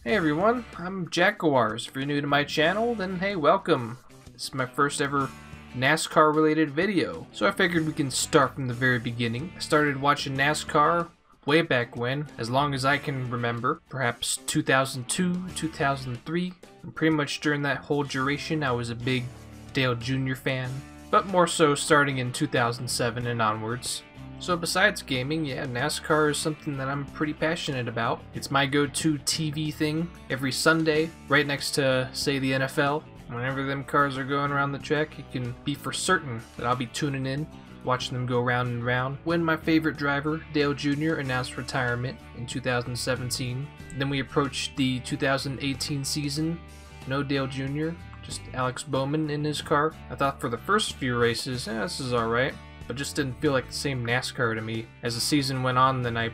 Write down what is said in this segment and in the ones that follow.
Hey everyone, I'm Jackuwarz. If you're new to my channel, then hey, welcome. This is my first ever NASCAR related video, so I figured we can start from the very beginning. I started watching NASCAR way back when, as long as I can remember, perhaps 2002, 2003, and pretty much during that whole duration I was a big Dale Jr. fan, but more so starting in 2007 and onwards. So besides gaming, yeah, NASCAR is something that I'm pretty passionate about. It's my go-to TV thing every Sunday, right next to, say, the NFL. Whenever them cars are going around the track, you can be for certain that I'll be tuning in, watching them go round and round. When my favorite driver, Dale Jr., announced retirement in 2017, then we approached the 2018 season. No Dale Jr., just Alex Bowman in his car. I thought for the first few races, this is alright, but just didn't feel like the same NASCAR to me. As the season went on, then I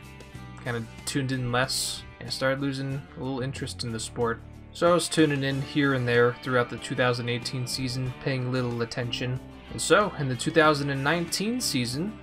kind of tuned in less and started losing a little interest in the sport. So I was tuning in here and there throughout the 2018 season, paying little attention. And so, in the 2019 season,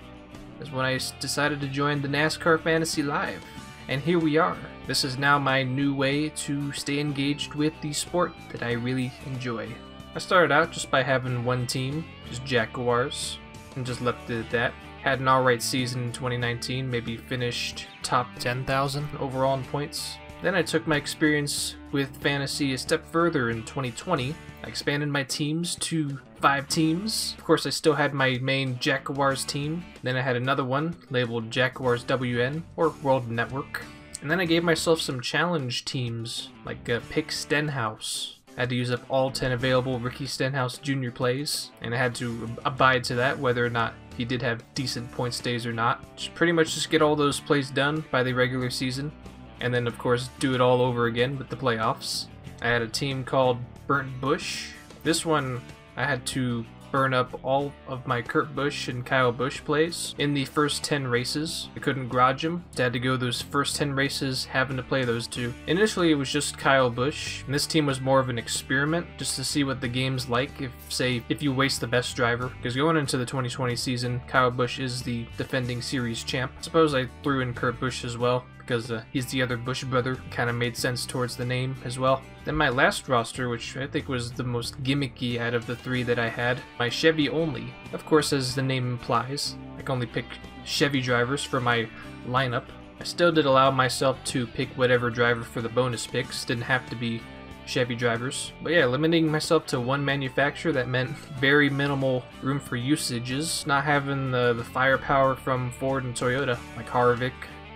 is when I decided to join the NASCAR Fantasy Live. And here we are. This is now my new way to stay engaged with the sport that I really enjoy. I started out just by having one team, just Jackuwarz, and just left it at that. Had an alright season in 2019, maybe finished top 10,000 overall in points. Then I took my experience with fantasy a step further in 2020. I expanded my teams to 5 teams. Of course, I still had my main Jackuwarz team. Then I had another one labeled Jackuwarz WN, or World Network. And then I gave myself some challenge teams, like Pick Stenhouse. I had to use up all 10 available Ricky Stenhouse Jr. plays, and I had to abide to that whether or not he did have decent point stays or not. Pretty much just get all those plays done by the regular season, and then of course do it all over again with the playoffs. I had a team called Burnt Bush. This one I had to burn up all of my Kurt Busch and Kyle Busch plays in the first 10 races. I couldn't garage them. I had to go those first 10 races having to play those two. Initially it was just Kyle Busch, and this team was more of an experiment just to see what the game's like if you waste the best driver. Because going into the 2020 season, Kyle Busch is the defending series champ. I suppose I threw in Kurt Busch as well, because he's the other Busch brother. Kind of made sense towards the name as well. Then my last roster, which I think was the most gimmicky out of the 3 that I had, my Chevy only. Of course, as the name implies, I can only pick Chevy drivers for my lineup. I still did allow myself to pick whatever driver for the bonus picks, didn't have to be Chevy drivers. But yeah, limiting myself to one manufacturer, that meant very minimal room for usages, not having the firepower from Ford and Toyota, like Harvick,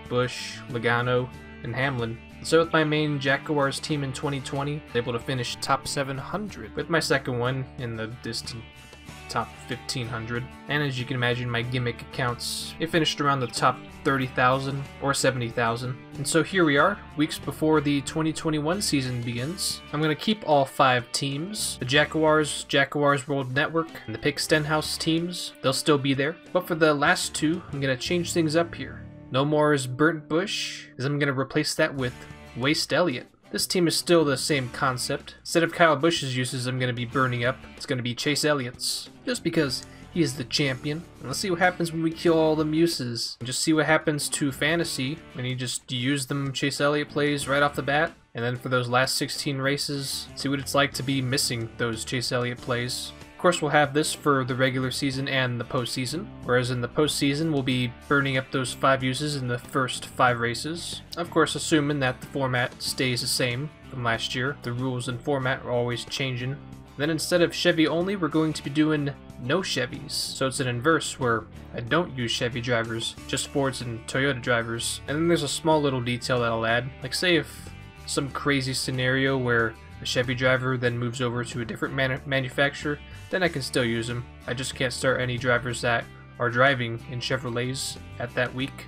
Busch, Logano, and Hamlin. So with my main Jackuwarz team in 2020, I was able to finish top 700, with my second one in the distant top 1500. And as you can imagine, my gimmick accounts, it finished around the top 30,000 or 70,000. And so here we are, weeks before the 2021 season begins. I'm going to keep all 5 teams. The Jackuwarz World Network, and the Pick Stenhouse teams, they'll still be there. But for the last 2, I'm going to change things up here. No more is Burnt Bush, as I'm going to replace that with Waste Elliott. This team is still the same concept. Instead of Kyle Busch's uses I'm going to be burning up, it's going to be Chase Elliott's. Just because he is the champion. And let's see what happens when we kill all them uses. And just see what happens to fantasy when you just use them Chase Elliott plays right off the bat. And then for those last 16 races, see what it's like to be missing those Chase Elliott plays. Of course, we'll have this for the regular season and the postseason, whereas in the postseason we'll be burning up those 5 uses in the first 5 races. Of course, assuming that the format stays the same from last year. The rules and format are always changing. Then instead of Chevy only, we're going to be doing no Chevys. So it's an inverse where I don't use Chevy drivers, just Fords and Toyota drivers. And then there's a small little detail that I'll add. Like say if some crazy scenario where a Chevy driver then moves over to a different manufacturer, then I can still use them. I just can't start any drivers that are driving in Chevrolets at that week.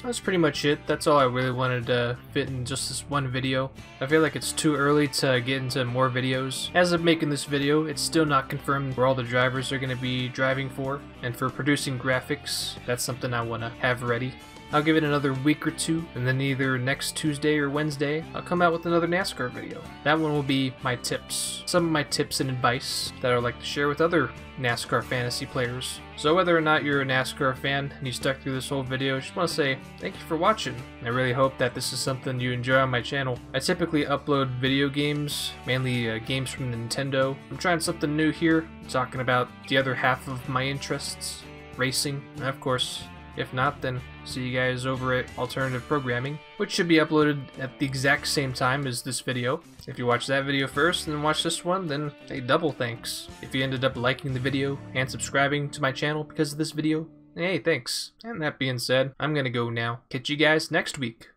That's pretty much it. That's all I really wanted to fit in just this one video. I feel like it's too early to get into more videos. As of making this video, it's still not confirmed where all the drivers are going to be driving for. And for producing graphics, that's something I want to have ready. I'll give it another week or two, and then either next Tuesday or Wednesday, I'll come out with another NASCAR video. That one will be my tips. Some of my tips and advice that I would like to share with other NASCAR fantasy players. So whether or not you're a NASCAR fan and you stuck through this whole video, I just want to say thank you for watching. I really hope that this is something you enjoy on my channel. I typically upload video games, mainly games from Nintendo. I'm trying something new here, talking about the other half of my interests, racing, and of course, if not, then see you guys over at Alternative Programming, which should be uploaded at the exact same time as this video. If you watch that video first and then watch this one, then hey, double thanks. If you ended up liking the video and subscribing to my channel because of this video, hey, thanks. And that being said, I'm gonna go now. Catch you guys next week.